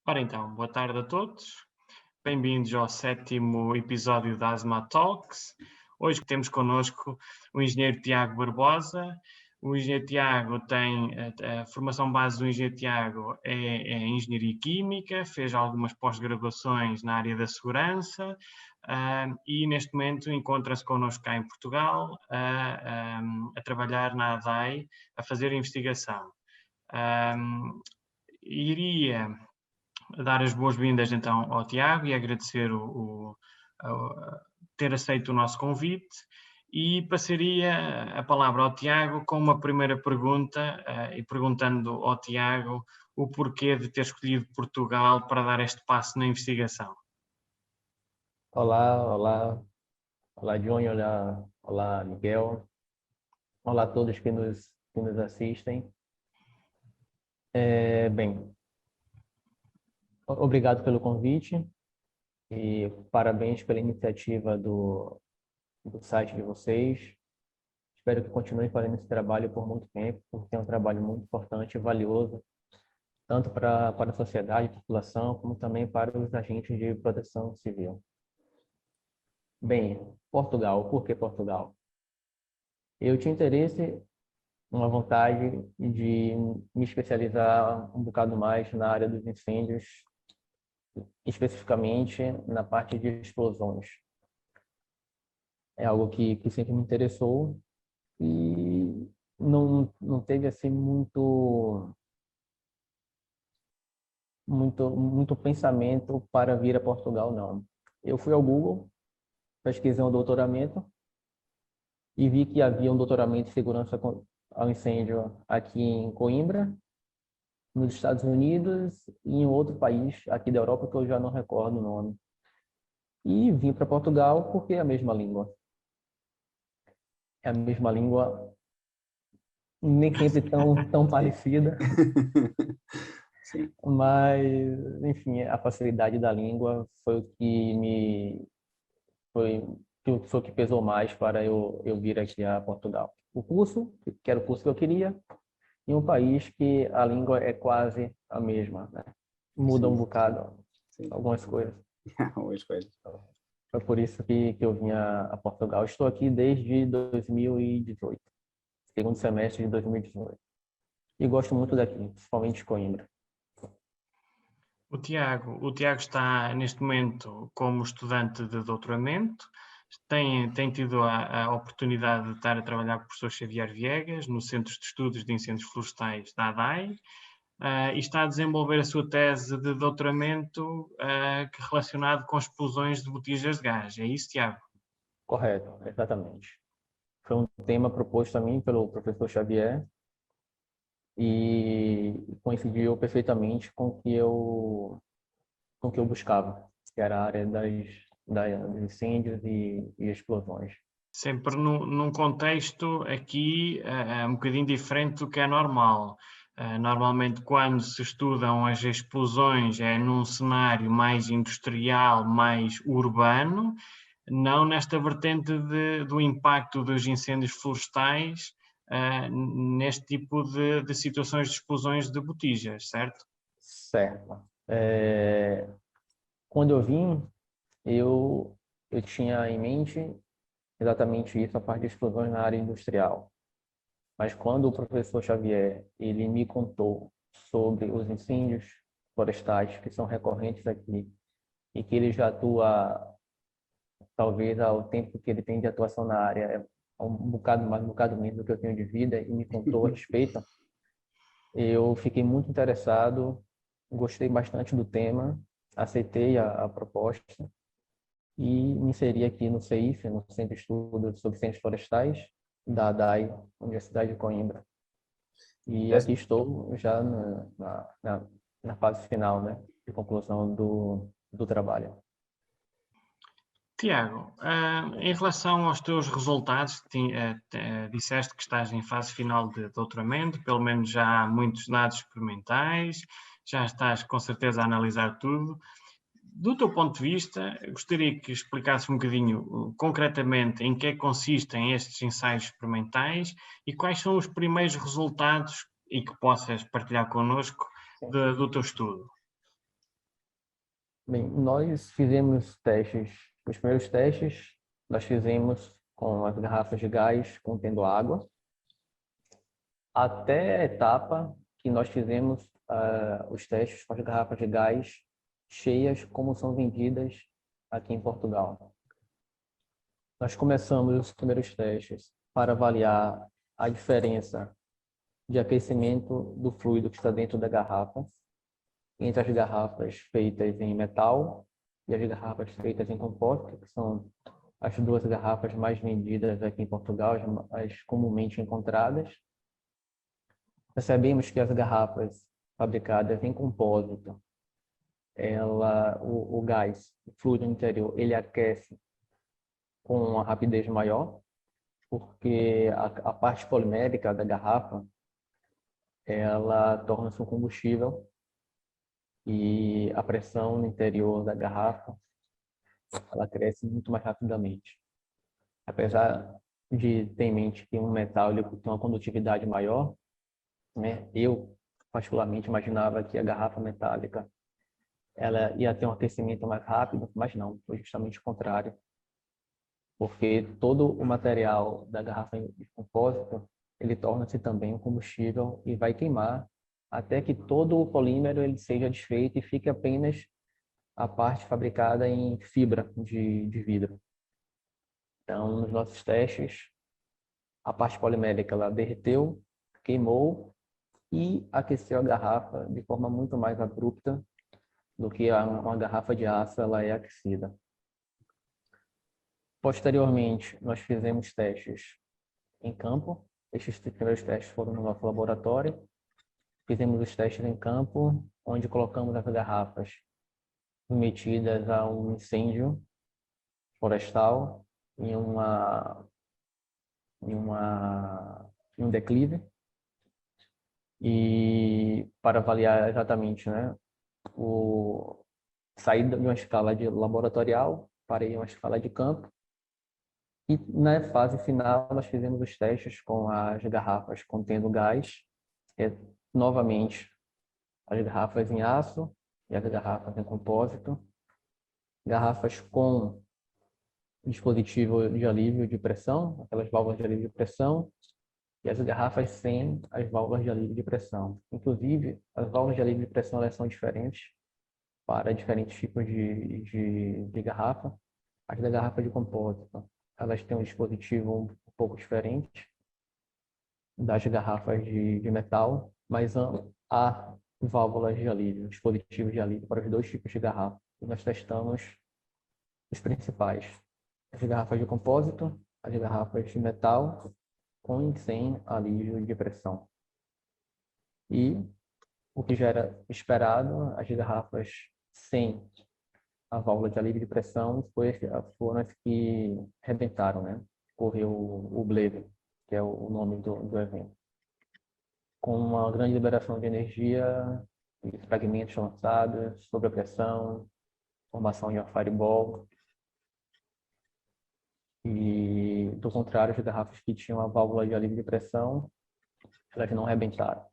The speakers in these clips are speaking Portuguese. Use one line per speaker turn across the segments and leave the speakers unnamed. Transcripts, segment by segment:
Ora então, boa tarde a todos. Bem-vindos ao sétimo episódio da Asma Talks. Hoje temos connosco o engenheiro Tiago Barbosa. O engenheiro Tiago tem a formação base do engenheiro Tiago é engenharia química, fez algumas pós-graduações na área da segurança e neste momento encontra-se connosco cá em Portugal a trabalhar na ADAI, a fazer investigação. Iria dar as boas-vindas então ao Tiago e agradecer ter aceito o nosso convite e passaria a palavra ao Tiago com uma primeira pergunta e perguntando ao Tiago o porquê de ter escolhido Portugal para dar este passo na investigação.
Olá, Johnny, olá, Miguel, olá a todos que nos assistem. Obrigado pelo convite e parabéns pela iniciativa do site de vocês. Espero que continuem fazendo esse trabalho por muito tempo, porque é um trabalho muito importante e valioso, tanto para a sociedade, a população, como também para os agentes de proteção civil. Bem, Portugal. Por que Portugal? Eu tinha interesse, uma vontade de me especializar um bocado mais na área dos incêndios, especificamente na parte de explosões. É algo que sempre me interessou e não teve assim muito pensamento para vir a Portugal, não. Eu fui ao Google, pesquisei um doutoramento e vi que havia um doutoramento em segurança ao incêndio aqui em Coimbra, nos Estados Unidos e em outro país aqui da Europa que eu já não recordo o nome. E vim para Portugal porque é a mesma língua. É a mesma língua, nem sempre tão parecida,
Sim.
mas, enfim, a facilidade da língua foi o que pesou mais para eu vir aqui a Portugal. O curso, que era o curso que eu queria, em um país que a língua é quase a mesma, né? Muda um bocado algumas coisas.
Algumas coisas.
Foi por isso que eu vim a Portugal. Estou aqui desde 2018, segundo semestre de 2018. E gosto muito daqui, principalmente de Coimbra.
O Tiago está neste momento como estudante de doutoramento, tem tido a oportunidade de estar a trabalhar com o professor Xavier Viegas no Centro de Estudos de Incêndios Florestais da ADAI e está a desenvolver a sua tese de doutoramento relacionado com explosões de botijas de gás. É isso, Tiago?
Correto, exatamente. Foi um tema proposto a mim pelo professor Xavier e coincidiu perfeitamente com o que eu buscava, que era a área dos incêndios e explosões.
Sempre num contexto aqui um bocadinho diferente do que é normal. Normalmente, quando se estudam as explosões, é num cenário mais industrial, mais urbano, não nesta vertente do impacto dos incêndios florestais neste tipo de situações de explosões de botijas, certo?
Certo. Quando eu vim, eu tinha em mente exatamente isso, a parte de explosões na área industrial. Mas quando o professor Xavier ele me contou sobre os incêndios florestais que são recorrentes aqui e que ele já atua, talvez ao tempo que ele tem de atuação na área, é um bocado mais, um bocado menos do que eu tenho de vida, e me contou a respeito, eu fiquei muito interessado, gostei bastante do tema, aceitei a proposta e me inseri aqui no CEIF, no Centro de Estudos sobre Ciências Florestais, da ADAI, Universidade de Coimbra. E aqui estou já na fase final, né, de conclusão do trabalho.
Tiago, em relação aos teus resultados, disseste que estás em fase final de doutoramento, pelo menos já há muitos dados experimentais, já estás com certeza a analisar tudo. Do teu ponto de vista, gostaria que explicasses um bocadinho concretamente em que consistem estes ensaios experimentais e quais são os primeiros resultados e que possas partilhar connosco do teu estudo.
Bem, nós fizemos testes, os primeiros testes nós fizemos com as garrafas de gás contendo água, até a etapa que nós fizemos os testes com as garrafas de gás cheias, como são vendidas aqui em Portugal. Nós começamos os primeiros testes para avaliar a diferença de aquecimento do fluido que está dentro da garrafa entre as garrafas feitas em metal e as garrafas feitas em compósito, que são as duas garrafas mais vendidas aqui em Portugal, as comumente encontradas. Percebemos que as garrafas fabricadas em compósito, o gás, o fluido interior, ele aquece com uma rapidez maior, porque a parte polimérica da garrafa, ela torna-se um combustível e a pressão no interior da garrafa, ela cresce muito mais rapidamente. Apesar de ter em mente que um metal ele tem uma condutividade maior, né? Eu particularmente imaginava que a garrafa metálica ela ia ter um aquecimento mais rápido, mas não, foi justamente o contrário, porque todo o material da garrafa de compósito ele torna-se também um combustível e vai queimar até que todo o polímero ele seja desfeito e fique apenas a parte fabricada em fibra de vidro. Então, nos nossos testes, a parte polimérica ela derreteu, queimou e aqueceu a garrafa de forma muito mais abrupta do que uma garrafa de aço ela é aquecida. Posteriormente, nós fizemos testes em campo. Estes primeiros testes foram no nosso laboratório. Fizemos os testes em campo, onde colocamos as garrafas submetidas a um incêndio florestal em um declive, e para avaliar exatamente, né, sair de uma escala de laboratorial para ir uma escala de campo. E na fase final nós fizemos os testes com as garrafas contendo gás, novamente as garrafas em aço e as garrafas em compósito, garrafas com dispositivo de alívio de pressão, aquelas válvulas de alívio de pressão, e as garrafas sem as válvulas de alívio de pressão. Inclusive, as válvulas de alívio de pressão elas são diferentes para diferentes tipos de garrafa. As da garrafa de compósito, elas têm um dispositivo um pouco diferente das garrafas de metal, mas há válvulas de alívio, dispositivos de alívio para os dois tipos de garrafa. E nós testamos os principais: as garrafas de compósito, as garrafas de metal, com e sem alívio de pressão. E o que já era esperado, as garrafas sem a válvula de alívio de pressão foram as que rebentaram, né? Correu o blefe, que é o nome do evento. Com uma grande liberação de energia, fragmentos lançados, sob a pressão, formação de uma fireball. E, do contrário, as garrafas que tinham a válvula de alívio de pressão, elas não rebentaram.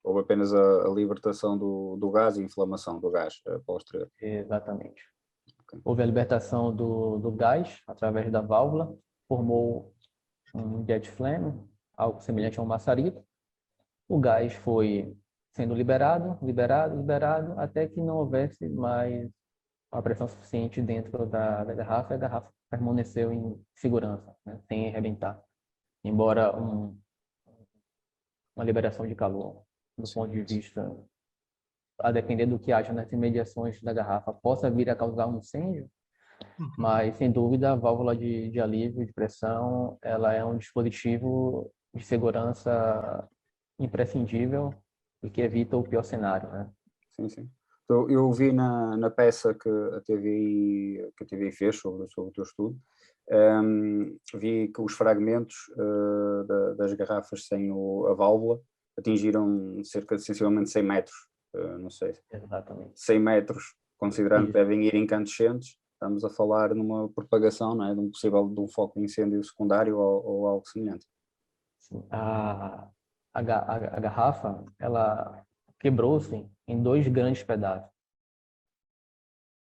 Houve apenas a libertação do gás e a inflamação do gás posterior.
Exatamente.
Okay.
Houve a libertação do gás através da válvula, formou um jet flame, algo semelhante a um maçarico. O gás foi sendo liberado, até que não houvesse mais uma pressão suficiente dentro da garrafa, e a garrafa permaneceu em segurança, né, sem arrebentar. Embora uma liberação de calor, do ponto de vista, a depender do que haja nas imediações da garrafa, possa vir a causar um incêndio, mas, sem dúvida, a válvula de alívio de pressão ela é um dispositivo de segurança imprescindível e que evita o pior cenário, né?
Sim, sim. Então, eu vi na peça que a TVI fez sobre o teu estudo, vi que os fragmentos das garrafas sem a válvula atingiram cerca de sensivelmente 100 metros, não sei,
Exatamente.
100 metros, considerando que
Isso.
devem ir incandescentes, estamos a falar numa propagação, não é, de um foco de incêndio secundário ou algo semelhante.
Sim. A garrafa, ela quebrou-se em dois grandes pedaços.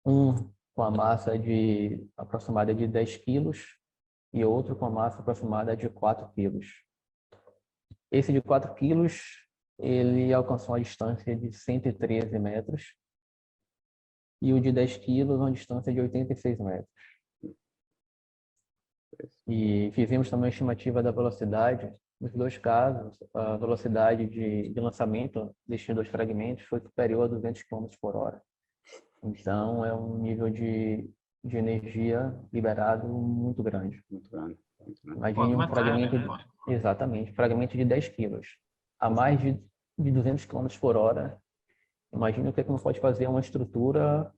um com a massa aproximada de 10 quilos e outro com a massa aproximada de 4 quilos. Esse de 4 quilos, ele alcançou uma distância de 113 metros e o de 10 quilos, uma distância de 86 metros. E fizemos também a estimativa da velocidade. Nos dois casos, a velocidade de lançamento destes dois fragmentos foi superior a 200 km por hora. Então, é um nível de energia liberado muito grande.
Muito grande.
Imagine um fragmento, exatamente, fragmento de 10 quilos, a mais de 200 km por hora. Imagine o que não pode fazer uma estrutura,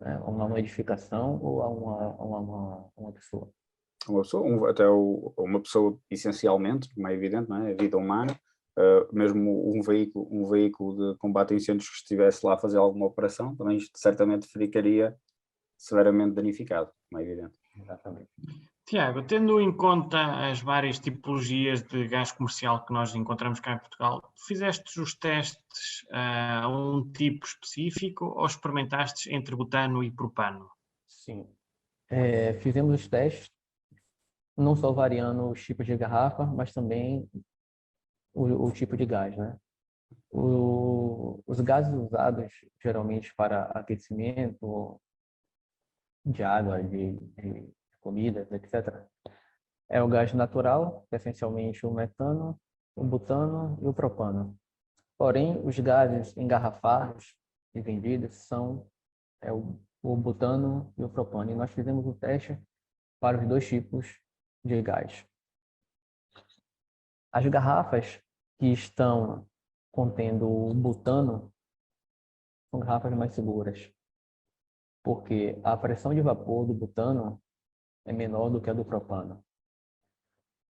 né, uma edificação ou a uma pessoa.
Uma pessoa, uma pessoa essencialmente, como é evidente, não é? A vida humana, mesmo um veículo de combate a incêndios que estivesse lá a fazer alguma operação, também certamente ficaria severamente danificado, como é evidente.
Exatamente.
Tiago, tendo em conta as várias tipologias de gás comercial que nós encontramos cá em Portugal, fizeste os testes a um tipo específico ou experimentaste entre butano e propano?
Sim. Fizemos os testes, não só variando os tipos de garrafa, mas também o tipo de gás, né? Os gases usados geralmente para aquecimento de água, de comidas, etc. É o gás natural, que é essencialmente o metano, o butano e o propano. Porém, os gases engarrafados e vendidos são o butano e o propano. E nós fizemos o teste para os dois tipos de gás. As garrafas que estão contendo o butano são garrafas mais seguras, porque a pressão de vapor do butano é menor do que a do propano.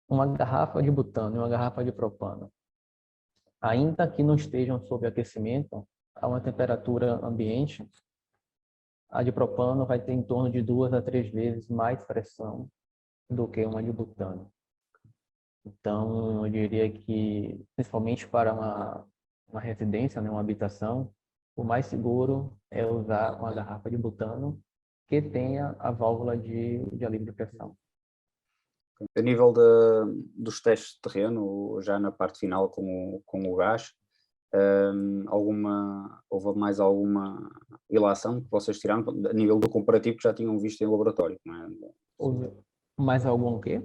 Uma garrafa de butano e uma garrafa de propano, ainda que não estejam sob aquecimento, a uma temperatura ambiente, a de propano vai ter em torno de 2 a 3 vezes mais pressão do que uma de butano. Então, eu diria que, principalmente para uma residência, né, uma habitação, o mais seguro é usar uma garrafa de butano que tenha a válvula de alívio de pressão.
A nível dos testes de terreno, já na parte final com o gás, houve mais alguma ilação que vocês tiraram a nível do comparativo que já tinham visto em laboratório? Não é?
Houve mais algum quê?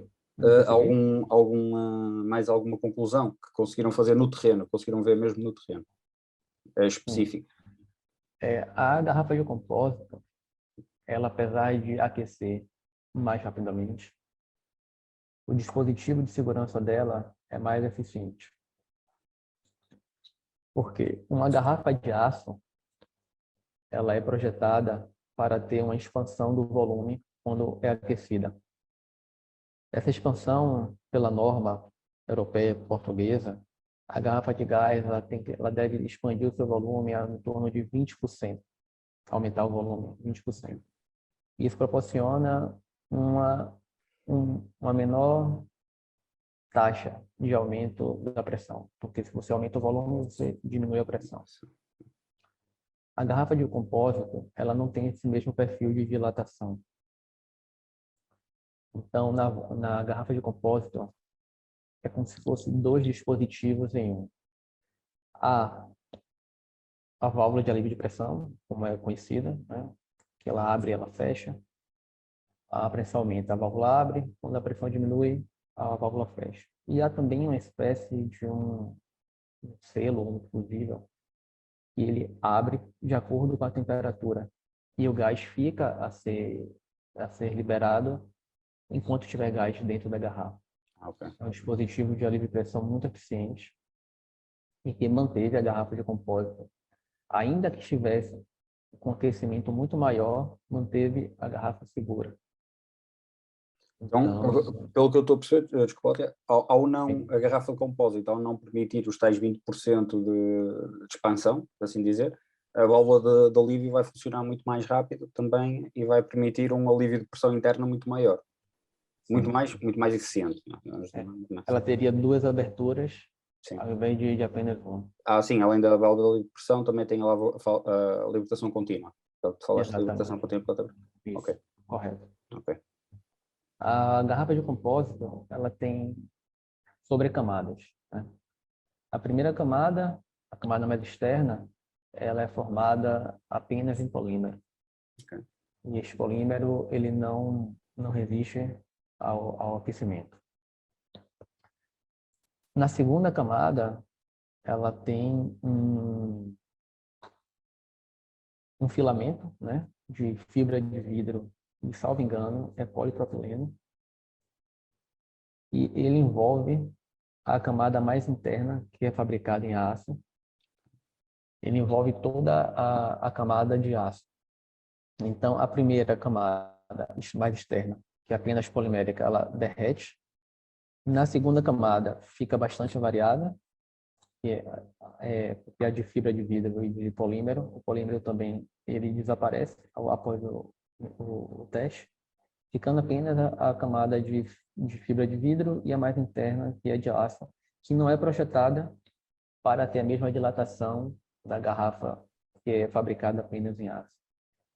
Mais alguma conclusão que conseguiram fazer no terreno, conseguiram ver mesmo no terreno, específico?
A garrafa de compósito, ela, apesar de aquecer mais rapidamente, o dispositivo de segurança dela é mais eficiente. Porque uma garrafa de aço, ela é projetada para ter uma expansão do volume quando é aquecida. Essa expansão, pela norma europeia portuguesa, a garrafa de gás ela deve expandir o seu volume em torno de 20%, aumentar o volume 20%. Isso proporciona uma menor taxa de aumento da pressão, porque se você aumenta o volume, você diminui a pressão. A garrafa de compósito, ela não tem esse mesmo perfil de dilatação. Então, na garrafa de compósito, é como se fossem dois dispositivos em um. A válvula de alívio de pressão, como é conhecida, né? Que ela abre e ela fecha. A pressão aumenta, a válvula abre, quando a pressão diminui, a válvula fecha. E há também uma espécie de um selo, um fusível, que ele abre de acordo com a temperatura. E o gás fica a ser liberado enquanto tiver gás dentro da garrafa.
Okay.
É um dispositivo de alívio de pressão muito eficiente e que manteve a garrafa de compósito, ainda que estivesse com aquecimento muito maior, manteve a garrafa segura.
Então, pelo que eu estou a perceber, desculpa, a garrafa de compósito, ao não permitir os tais 20% de expansão, por assim dizer, a válvula de alívio vai funcionar muito mais rápido também e vai permitir um alívio de pressão interna muito maior. Muito mais eficiente.
Ela teria duas aberturas
Sim.
ao invés de apenas um.
Sim, além da válvula de pressão, também tem a libertação contínua. Então, tu falaste de libertação
Exatamente.
contínua.
Isso,
Ok,
correto.
ok.
A garrafa de compósito, ela tem sobrecamadas, né? A primeira camada, a camada mais externa, ela é formada apenas em polímero.
Ok.
E esse polímero, ele não resiste ao aquecimento. Na segunda camada, ela tem um filamento, né, de fibra de vidro, e, salvo engano, é polipropileno, e ele envolve a camada mais interna, que é fabricada em aço. Ele envolve toda a camada de aço. Então, a primeira camada mais externa, que é apenas polimérica, ela derrete. Na segunda camada, fica bastante variada, que é a de fibra de vidro e de polímero. O polímero também ele desaparece após o teste, ficando apenas a camada de fibra de vidro e a mais interna, que é de aço, que não é projetada para ter a mesma dilatação da garrafa que é fabricada apenas em aço.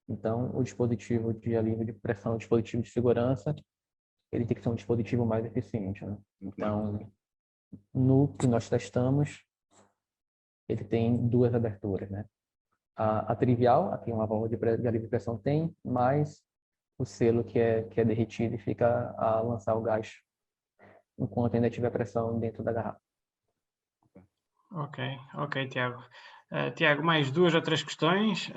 Então, o dispositivo de alívio de pressão, o dispositivo de segurança, ele tem que ser um dispositivo mais eficiente, né? Então, no que nós testamos, ele tem duas aberturas, né? A trivial, aqui uma válvula de alívio de pressão tem, mas o selo que é derretido e fica a lançar o gás enquanto ainda tiver pressão dentro da garrafa.
Ok, Tiago. Tiago, mais duas ou três questões,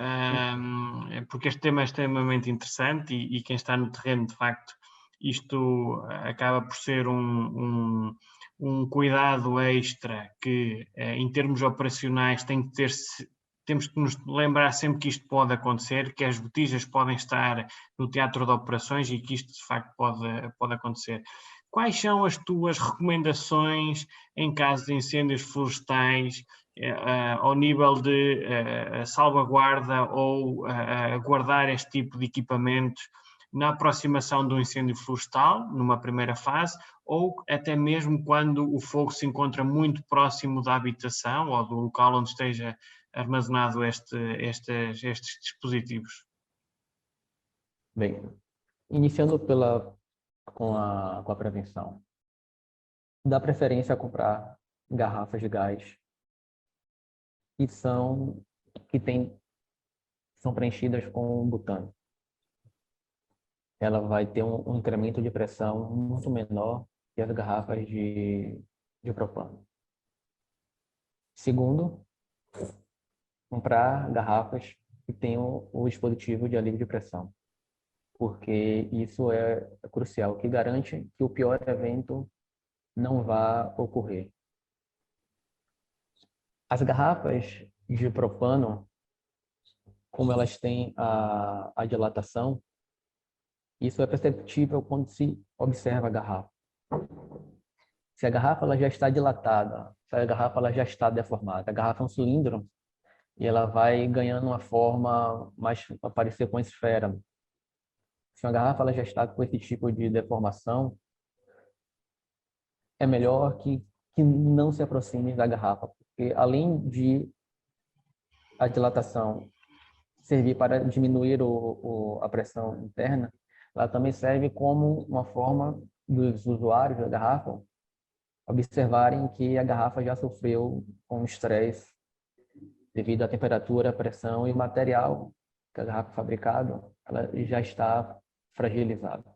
porque este tema é extremamente interessante e quem está no terreno, de facto, isto acaba por ser um cuidado extra que, em termos operacionais, temos que nos lembrar sempre que isto pode acontecer, que as botijas podem estar no teatro de operações e que isto, de facto, pode acontecer. Quais são as tuas recomendações em caso de incêndios florestais, ao nível de salvaguarda ou guardar este tipo de equipamentos na aproximação do incêndio florestal, numa primeira fase, ou até mesmo quando o fogo se encontra muito próximo da habitação ou do local onde esteja armazenado estes dispositivos?
Bem, iniciando com a prevenção. Dá preferência a comprar garrafas de gás que são preenchidas com butano. Ela vai ter um incremento de pressão muito menor que as garrafas de propano. Segundo, comprar garrafas que tenham o dispositivo de alívio de pressão, porque isso é crucial, que garante que o pior evento não vá ocorrer. As garrafas de propano, como elas têm a dilatação, isso é perceptível quando se observa a garrafa. Se a garrafa ela já está dilatada, se a garrafa ela já está deformada, a garrafa é um cilindro e ela vai ganhando uma forma mais para parecer com uma esfera. Se a garrafa ela já está com esse tipo de deformação, é melhor que não se aproxime da garrafa, porque além de a dilatação servir para diminuir a pressão interna, ela também serve como uma forma dos usuários da garrafa observarem que a garrafa já sofreu com estresse devido à temperatura, à pressão e o material que a garrafa é fabricado, ela já está fragilizada.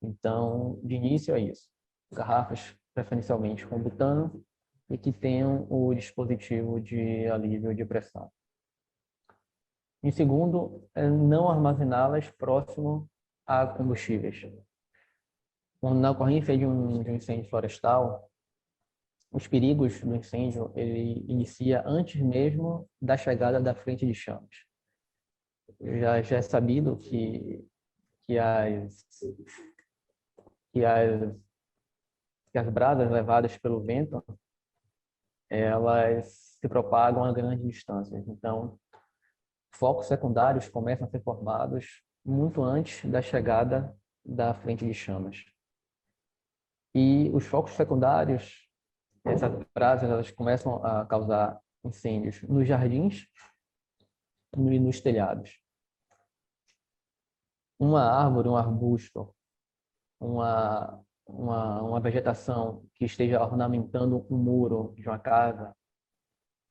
Então, de início é isso. Garrafas preferencialmente com butano e que tenham o dispositivo de alívio de pressão. Em segundo, é não armazená-las próximo a combustíveis. Na ocorrência de um incêndio florestal, os perigos do incêndio ele inicia antes mesmo da chegada da frente de chamas. Já é sabido que as brasas levadas pelo vento elas se propagam a grandes distâncias. Então, focos secundários começam a ser formados muito antes da chegada da frente de chamas. E os focos secundários, essas brasas elas começam a causar incêndios nos jardins e nos telhados. Uma árvore, um arbusto, uma vegetação que esteja ornamentando um muro de uma casa,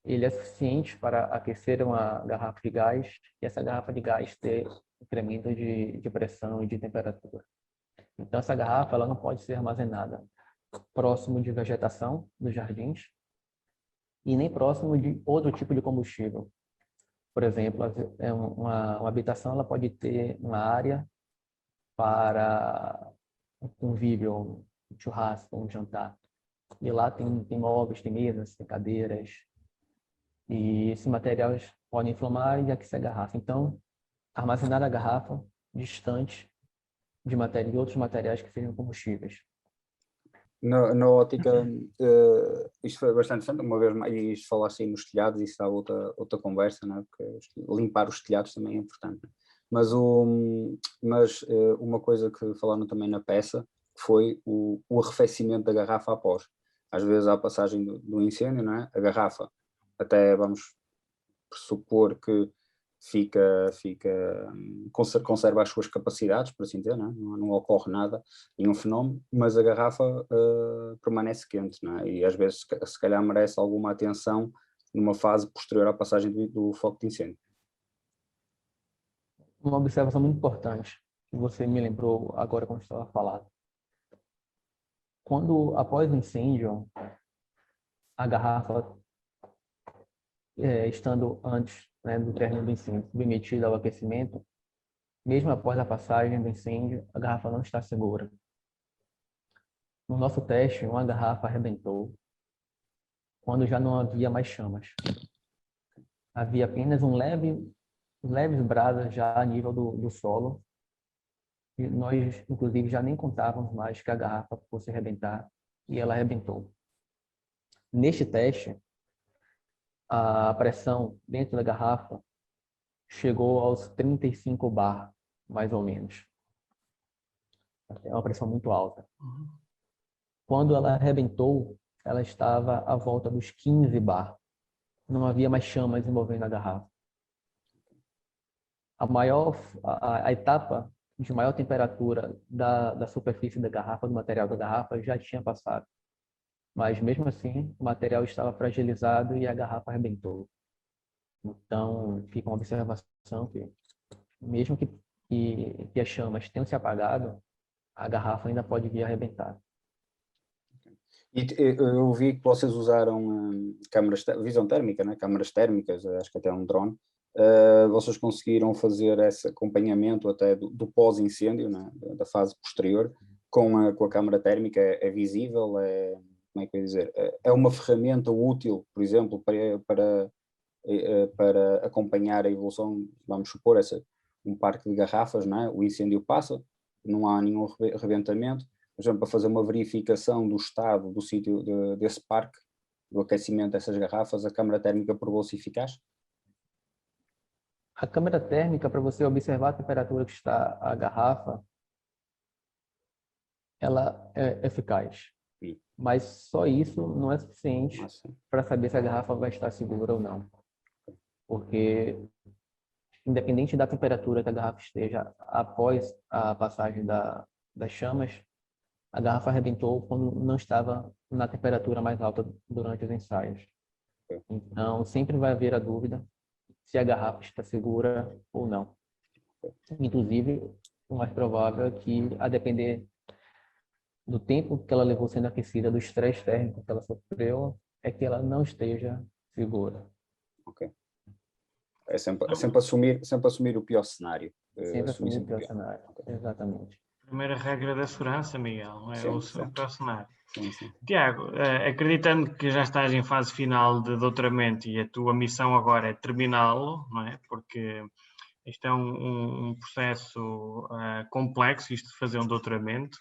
ele é suficiente para aquecer uma garrafa de gás e essa garrafa de gás ter incremento de pressão e de temperatura. Então, essa garrafa ela não pode ser armazenada próximo de vegetação dos jardins e nem próximo de outro tipo de combustível. Por exemplo, uma habitação ela pode ter uma área para um convívio, um churrasco, um jantar. E lá tem móveis, tem mesas, tem cadeiras. E esses materiais podem inflamar e aquecer a garrafa. Então, armazenar a garrafa distante de outros materiais que sejam combustíveis.
Na ótica, isto foi bastante interessante, uma vez mais, e isto falaste aí nos telhados, isso dá outra conversa, né? Porque limpar os telhados também é importante. Mas uma coisa que falaram também na peça foi o arrefecimento da garrafa após. Às vezes, à passagem do incêndio, não é? A garrafa, até vamos pressupor que conserva as suas capacidades, por assim dizer, não ocorre nada, nenhum fenómeno, mas a garrafa permanece quente, não é? E às vezes se calhar merece alguma atenção numa fase posterior à passagem do foco de incêndio.
Uma observação muito importante, que você me lembrou agora quando estava falando. Após o incêndio, a garrafa, estando antes, né, do término do incêndio, submetida ao aquecimento, mesmo após a passagem do incêndio, a garrafa não está segura. No nosso teste, uma garrafa arrebentou quando já não havia mais chamas. Havia apenas leves brasas já a nível do solo. E nós, inclusive, já nem contávamos mais que a garrafa fosse arrebentar, e ela arrebentou. Neste teste, a pressão dentro da garrafa chegou aos 35 bar, mais ou menos. É uma pressão muito alta. Quando ela arrebentou, ela estava à volta dos 15 bar. Não havia mais chamas envolvendo a garrafa. A etapa de maior temperatura da superfície da garrafa, do material da garrafa, já tinha passado. Mas, mesmo assim, o material estava fragilizado e a garrafa arrebentou. Então, fica uma observação que, mesmo que as chamas tenham se apagado, a garrafa ainda pode vir a arrebentar.
E eu vi que vocês usaram visão térmica, né? Câmaras térmicas, acho que até um drone. Vocês conseguiram fazer esse acompanhamento até do pós-incêndio, né? Da fase posterior, com a câmara térmica. É visível? Como é que eu ia dizer? É uma ferramenta útil, por exemplo, para acompanhar a evolução, vamos supor, um parque de garrafas, não é? O incêndio passa, não há nenhum rebentamento, por exemplo, para fazer uma verificação do estado do sítio desse parque, do aquecimento dessas garrafas, a câmara térmica provou-se eficaz?
A câmara térmica, para você observar a temperatura que está a garrafa, ela é eficaz.
Sim.
Mas só isso não é suficiente para saber se a garrafa vai estar segura ou não. Porque, independente da temperatura que a garrafa esteja após a passagem das chamas, a garrafa arrebentou quando não estava na temperatura mais alta durante os ensaios. Então, sempre vai haver a dúvida se a garrafa está segura ou não. Inclusive, o mais provável é que, a depender do tempo que ela levou sendo aquecida, do estresse térmico que ela sofreu, é que ela não esteja segura.
Ok. É sempre assumir o pior cenário.
Sempre assumir o pior cenário, okay. Exatamente.
Primeira regra da segurança, Miguel, é o pior cenário.
Sim.
Tiago, acreditando que já estás em fase final de doutoramento e a tua missão agora é terminá-lo, não é? Porque isto é um processo complexo, isto de fazer um doutoramento.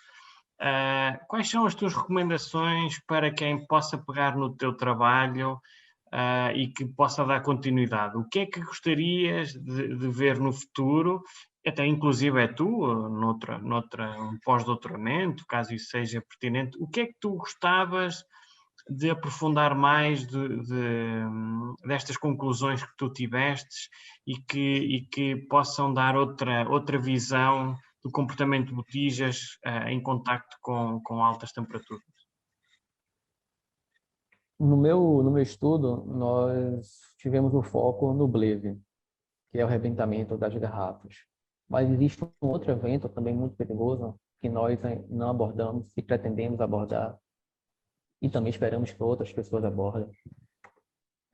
Quais são as tuas recomendações para quem possa pegar no teu trabalho e que possa dar continuidade? O que é que gostarias de ver no futuro? Até inclusive é tu, um pós-doutoramento, caso isso seja pertinente. O que é que tu gostavas de aprofundar mais destas conclusões que tu tivestes e que possam dar outra visão do comportamento de botijas em contacto com altas temperaturas.
No meu estudo, nós tivemos o foco no bleve, que é o rebentamento das garrafas. Mas existe um outro evento também muito perigoso que nós não abordamos e pretendemos abordar, e também esperamos que outras pessoas abordem.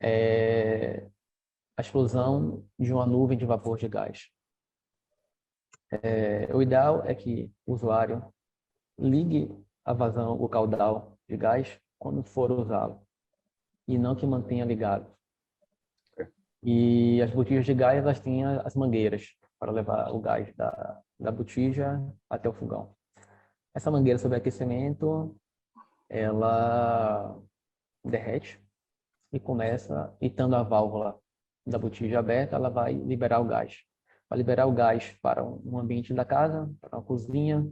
É a explosão de uma nuvem de vapor de gás. O ideal é que o usuário ligue a vazão, o caudal de gás, quando for usá-lo, e não que mantenha ligado. E as botijas de gás, elas têm as mangueiras para levar o gás da botija até o fogão. Essa mangueira sob aquecimento, ela derrete e começa, e estando a válvula da botija aberta, ela vai liberar o gás. Vai liberar o gás para um ambiente da casa, para a cozinha,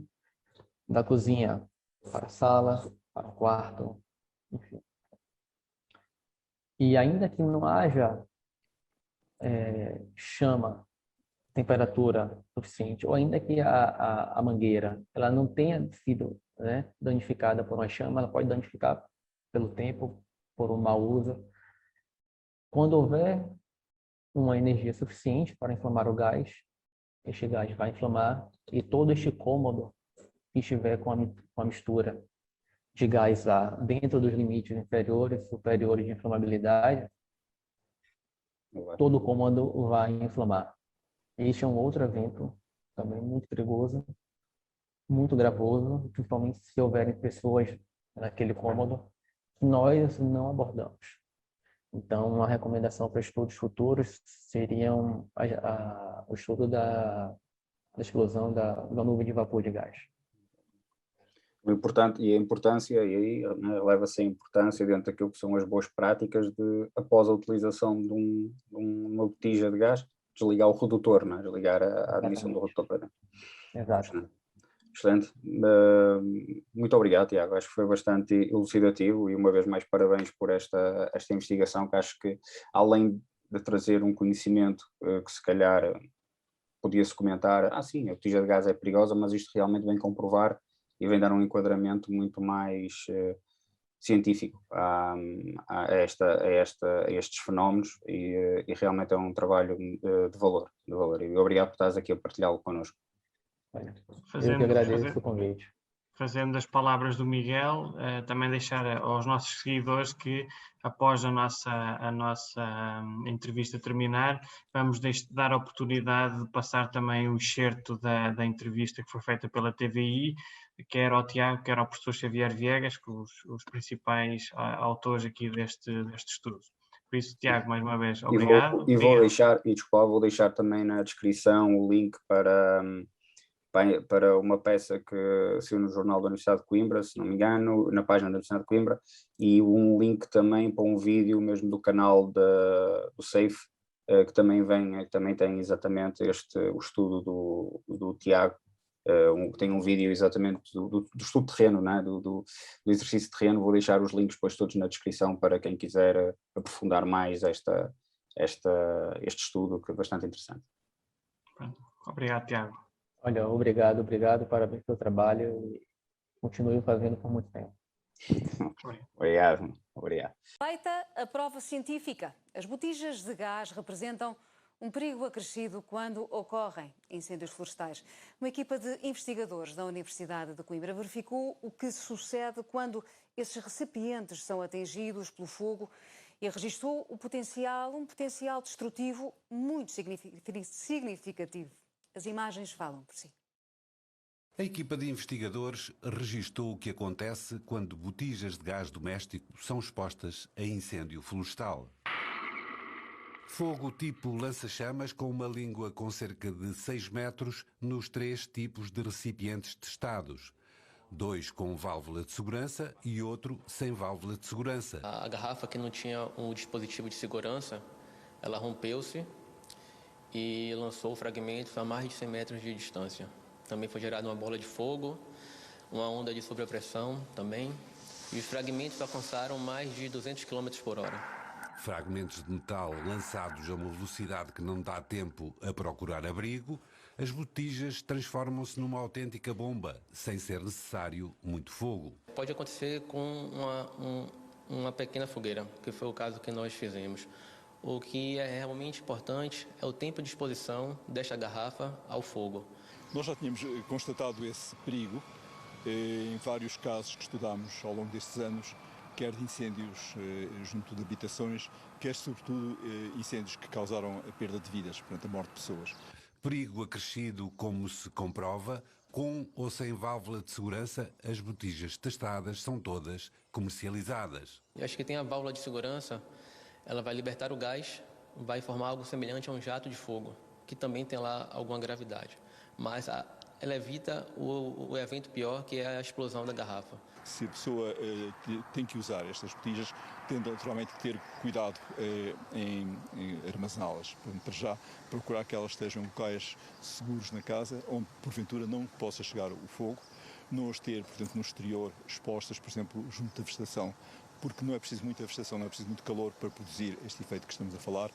da cozinha para a sala, para o quarto, enfim. E ainda que não haja chama, temperatura suficiente, ou ainda que a mangueira ela não tenha sido, né, danificada por uma chama, ela pode danificar pelo tempo, por um mau uso. Quando houver uma energia suficiente para inflamar o gás, este gás vai inflamar e todo este cômodo que estiver com a mistura de gás A dentro dos limites inferiores, superiores de inflamabilidade, todo o cômodo vai inflamar. Este é um outro evento também muito perigoso, muito gravoso, principalmente se houverem pessoas naquele cômodo, que nós não abordamos. Então, uma recomendação para estudos futuros seria o estudo da explosão da nuvem de vapor de gás.
O importante, e a importância, e aí, né, leva-se a importância dentro daquilo que são as boas práticas de, após a utilização de uma botija de gás, desligar o redutor, não é? Desligar a admissão do redutor para dentro.
Exato.
Excelente. Muito obrigado, Tiago. Acho que foi bastante elucidativo e, uma vez mais, parabéns por esta investigação, que acho que, além de trazer um conhecimento que se calhar podia-se comentar, sim, a botija de gás é perigosa, mas isto realmente vem comprovar e vem dar um enquadramento muito mais científico a estes fenómenos e realmente é um trabalho de valor. E obrigado por estares aqui a partilhá-lo connosco.
Eu que agradeço o convite.
Fazendo as palavras do Miguel, também deixar aos nossos seguidores que, após a nossa entrevista terminar, vamos dar a oportunidade de passar também o excerto da entrevista que foi feita pela TVI, quer ao Tiago, quer ao professor Xavier Viegas, que os principais autores aqui deste estudo. Por isso, Tiago, mais uma vez, obrigado.
Vou deixar também na descrição o link para uma peça que saiu no Jornal da Universidade de Coimbra, se não me engano, na página da Universidade de Coimbra, e um link também para um vídeo mesmo do canal do SAFE, que também tem exatamente o estudo do Tiago, tem um vídeo exatamente do estudo de terreno, né? do exercício de terreno. Vou deixar os links depois todos na descrição para quem quiser aprofundar mais este estudo, que é bastante interessante.
Obrigado, Tiago.
Olha, obrigado, parabéns pelo trabalho e continue fazendo por muito tempo.
Obrigado.
Feita a prova científica, as botijas de gás representam um perigo acrescido quando ocorrem incêndios florestais. Uma equipa de investigadores da Universidade de Coimbra verificou o que sucede quando esses recipientes são atingidos pelo fogo e registrou um potencial destrutivo muito significativo. As imagens falam por si.
A equipa de investigadores registou o que acontece quando botijas de gás doméstico são expostas a incêndio florestal. Fogo tipo lança-chamas com uma língua com cerca de 6 metros nos 3 tipos de recipientes testados. 2 com válvula de segurança e outro sem válvula de segurança.
A garrafa que não tinha um dispositivo de segurança, ela rompeu-se e lançou fragmentos a mais de 100 metros de distância. Também foi gerada uma bola de fogo, uma onda de sobrepressão também, e os fragmentos alcançaram mais de 200 km por hora.
Fragmentos de metal lançados a uma velocidade que não dá tempo a procurar abrigo, as botijas transformam-se numa autêntica bomba, sem ser necessário muito fogo.
Pode acontecer com uma pequena fogueira, que foi o caso que nós fizemos. O que é realmente importante é o tempo de exposição desta garrafa ao fogo.
Nós já tínhamos constatado esse perigo em vários casos que estudámos ao longo destes anos, quer de incêndios junto de habitações, quer sobretudo incêndios que causaram a perda de vidas, portanto a morte de pessoas.
Perigo acrescido, como se comprova, com ou sem válvula de segurança, as botijas testadas são todas comercializadas.
Eu acho que tem a válvula de segurança, ela vai libertar o gás, vai formar algo semelhante a um jato de fogo, que também tem lá alguma gravidade. Mas ela evita o evento pior, que é a explosão da garrafa.
Se a pessoa tem que usar estas botijas, tem naturalmente que ter cuidado em armazená-las. Para já, procurar que elas estejam em locais seguros na casa, onde porventura não possa chegar o fogo, não as ter, portanto, no exterior, expostas, por exemplo, junto da vegetação, porque não é preciso muita vegetação, não é preciso muito calor para produzir este efeito que estamos a falar,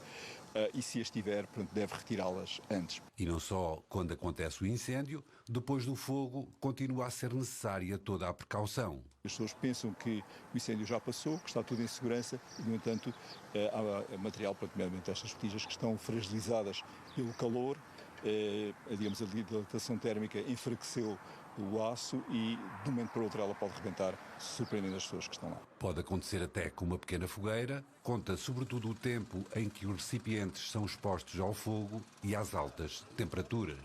e se as tiver, portanto, deve retirá-las antes.
E não só quando acontece o incêndio, depois do fogo continua a ser necessária toda a precaução.
As pessoas pensam que o incêndio já passou, que está tudo em segurança, e, no entanto, há material, particularmente estas botijas, que estão fragilizadas pelo calor, digamos, a dilatação térmica enfraqueceu o aço e, de um momento para o outro, ela pode rebentar, surpreendendo as pessoas que estão lá.
Pode acontecer até com uma pequena fogueira, conta sobretudo o tempo em que os recipientes são expostos ao fogo e às altas temperaturas.